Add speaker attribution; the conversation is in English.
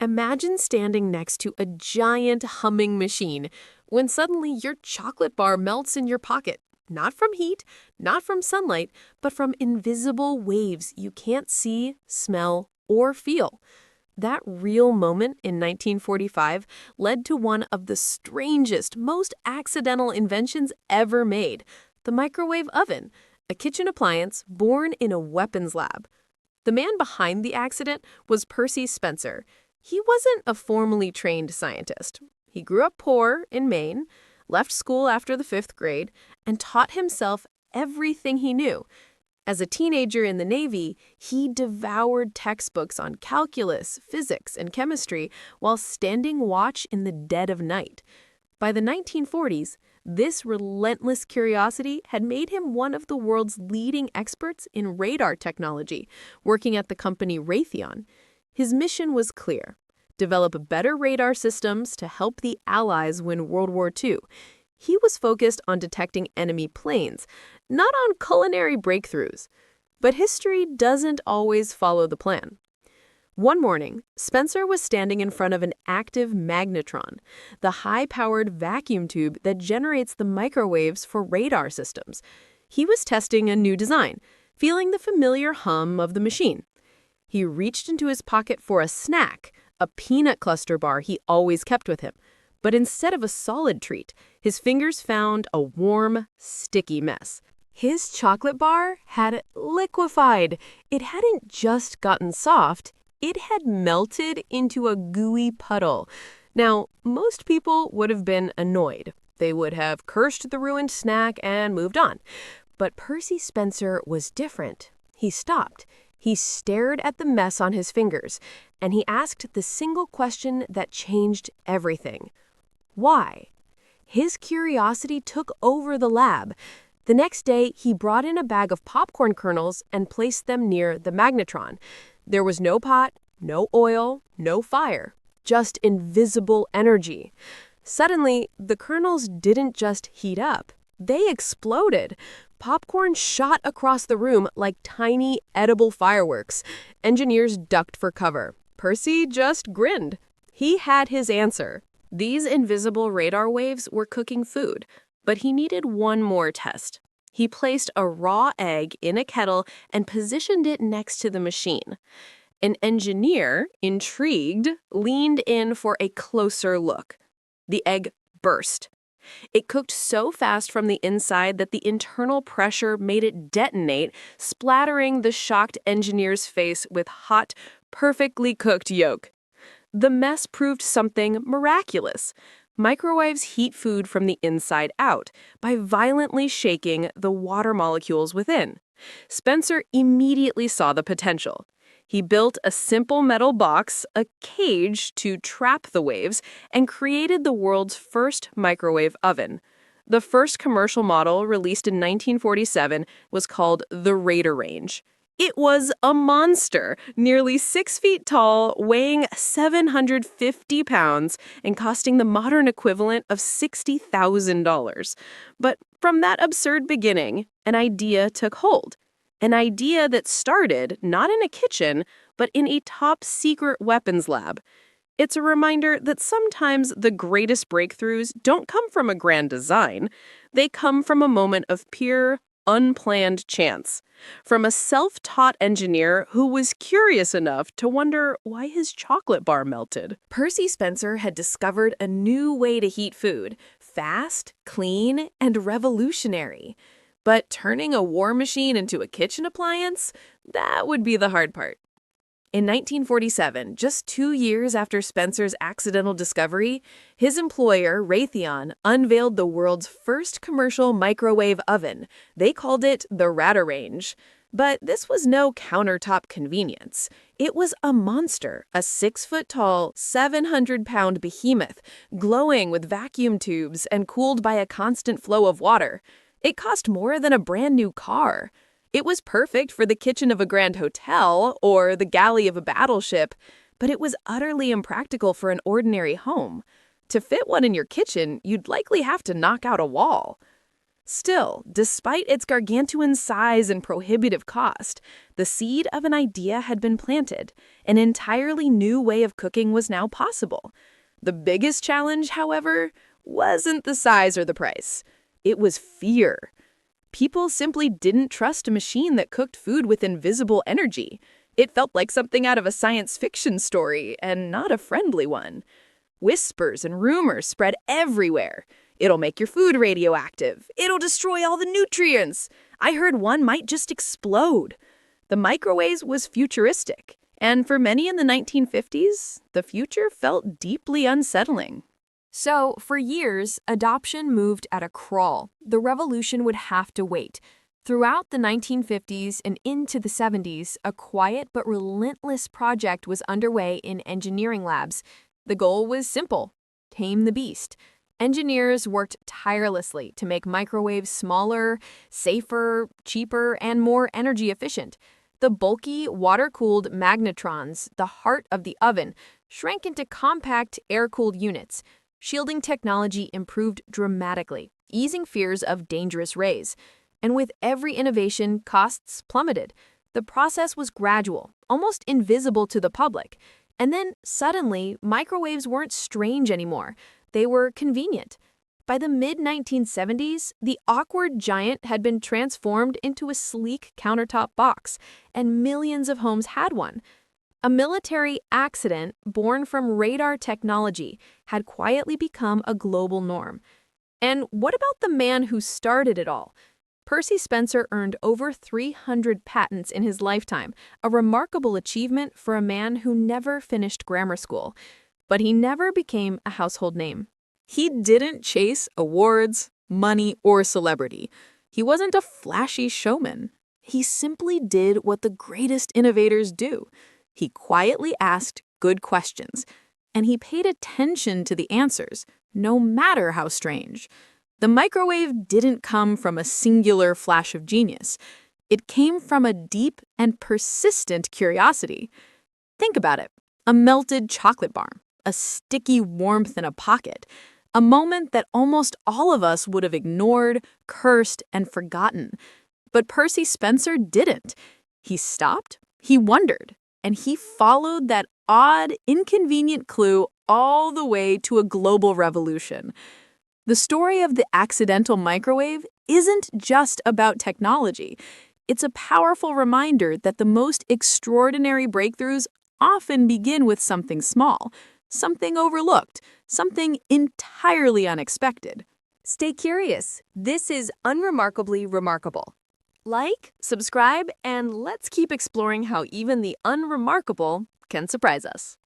Speaker 1: Imagine standing next to a giant humming machine when suddenly your chocolate bar melts in your pocket. Not from heat, not from sunlight, but from invisible waves you can't see, smell, or feel. That real moment in 1945 led to one of the strangest, most accidental inventions ever made, the microwave oven, a kitchen appliance born in a weapons lab. The man behind the accident was Percy Spencer. He wasn't a formally trained scientist. He grew up poor in Maine, left school after the 5th grade, and taught himself everything he knew. As a teenager in the Navy, he devoured textbooks on calculus, physics, and chemistry while standing watch in the dead of night. By the 1940s, this relentless curiosity had made him one of the world's leading experts in radar technology, working at the company Raytheon. His mission was clear: develop better radar systems to help the Allies win World War II. He was focused on detecting enemy planes, not on culinary breakthroughs. But history doesn't always follow the plan. One morning, Spencer was standing in front of an active magnetron, the high-powered vacuum tube that generates the microwaves for radar systems. He was testing a new design, feeling the familiar hum of the machine. He reached into his pocket for a snack, a peanut cluster bar he always kept with him. But instead of a solid treat, his fingers found a warm, sticky mess. His chocolate bar had liquefied. It hadn't just gotten soft, it had melted into a gooey puddle. Now, most people would have been annoyed. They would have cursed the ruined snack and moved on. But Percy Spencer was different. He stopped. He stared at the mess on his fingers, and he asked the single question that changed everything. Why? His curiosity took over the lab. The next day, he brought in a bag of popcorn kernels and placed them near the magnetron. There was no pot, no oil, no fire, just invisible energy. Suddenly, the kernels didn't just heat up. They exploded. Popcorn shot across the room like tiny, edible fireworks. Engineers ducked for cover. Percy just grinned. He had his answer. These invisible radar waves were cooking food, but he needed one more test. He placed a raw egg in a kettle and positioned it next to the machine. An engineer, intrigued, leaned in for a closer look. The egg burst. It cooked so fast from the inside that the internal pressure made it detonate, splattering the shocked engineer's face with hot, perfectly cooked yolk. The mess proved something miraculous. Microwaves heat food from the inside out by violently shaking the water molecules within. Spencer immediately saw the potential. He built a simple metal box, a cage, to trap the waves, and created the world's first microwave oven. The first commercial model, released in 1947, was called the Raider Range. It was a monster, nearly 6 feet tall, weighing 750 pounds, and costing the modern equivalent of $60,000. But from that absurd beginning, an idea took hold. An idea that started not in a kitchen, but in a top-secret weapons lab. It's a reminder that sometimes the greatest breakthroughs don't come from a grand design. They come from a moment of pure, unplanned chance. From a self-taught engineer who was curious enough to wonder why his chocolate bar melted. Percy Spencer had discovered a new way to heat food, fast, clean, and revolutionary. But turning a war machine into a kitchen appliance, that would be the hard part. In 1947, just 2 years after Spencer's accidental discovery, his employer, Raytheon, unveiled the world's first commercial microwave oven. They called it the Raider Range. But this was no countertop convenience. It was a monster, a 6-foot-tall, 700-pound behemoth, glowing with vacuum tubes and cooled by a constant flow of water. It cost more than a brand new car. It was perfect for the kitchen of a grand hotel or the galley of a battleship, but it was utterly impractical for an ordinary home. To fit one in your kitchen, you'd likely have to knock out a wall.
Speaker 2: Still, despite its gargantuan size and prohibitive cost, the seed of an idea had been planted. An entirely new way of cooking was now possible. The biggest challenge, however, wasn't the size or the price. It was fear. People simply didn't trust a machine that cooked food with invisible energy. It felt like something out of a science fiction story, and not a friendly one. Whispers and rumors spread everywhere. It'll make your food radioactive. It'll destroy all the nutrients. I heard one might just explode. The microwave was futuristic, and for many in the 1950s, the future felt deeply unsettling.
Speaker 1: So, for years, adoption moved at a crawl. The revolution would have to wait. Throughout the 1950s and into the 70s, a quiet but relentless project was underway in engineering labs. The goal was simple: tame the beast. Engineers worked tirelessly to make microwaves smaller, safer, cheaper, and more energy efficient. The bulky, water-cooled magnetrons, the heart of the oven, shrank into compact, air-cooled units. Shielding technology improved dramatically, easing fears of dangerous rays. And with every innovation, costs plummeted. The process was gradual, almost invisible to the public. And then, suddenly, microwaves weren't strange anymore. They were convenient. By the mid-1970s, the awkward giant had been transformed into a sleek countertop box, and millions of homes had one. A military accident born from radar technology had quietly become a global norm. And what about the man who started it all? Percy Spencer earned over 300 patents in his lifetime, a remarkable achievement for a man who never finished grammar school. But he never became a household name. He didn't chase awards, money, or celebrity. He wasn't a flashy showman. He simply did what the greatest innovators do. He quietly asked good questions, and he paid attention to the answers, no matter how strange. The microwave didn't come from a singular flash of genius. It came from a deep and persistent curiosity. Think about it: a melted chocolate bar, a sticky warmth in a pocket, a moment that almost all of us would have ignored, cursed, and forgotten. But Percy Spencer didn't. He stopped, he wondered, and he followed that odd, inconvenient clue all the way to a global revolution. The story of the accidental microwave isn't just about technology. It's a powerful reminder that the most extraordinary breakthroughs often begin with something small, something overlooked, something entirely unexpected. Stay curious. This is Unremarkably Remarkable. Like, subscribe, and let's keep exploring how even the unremarkable can surprise us.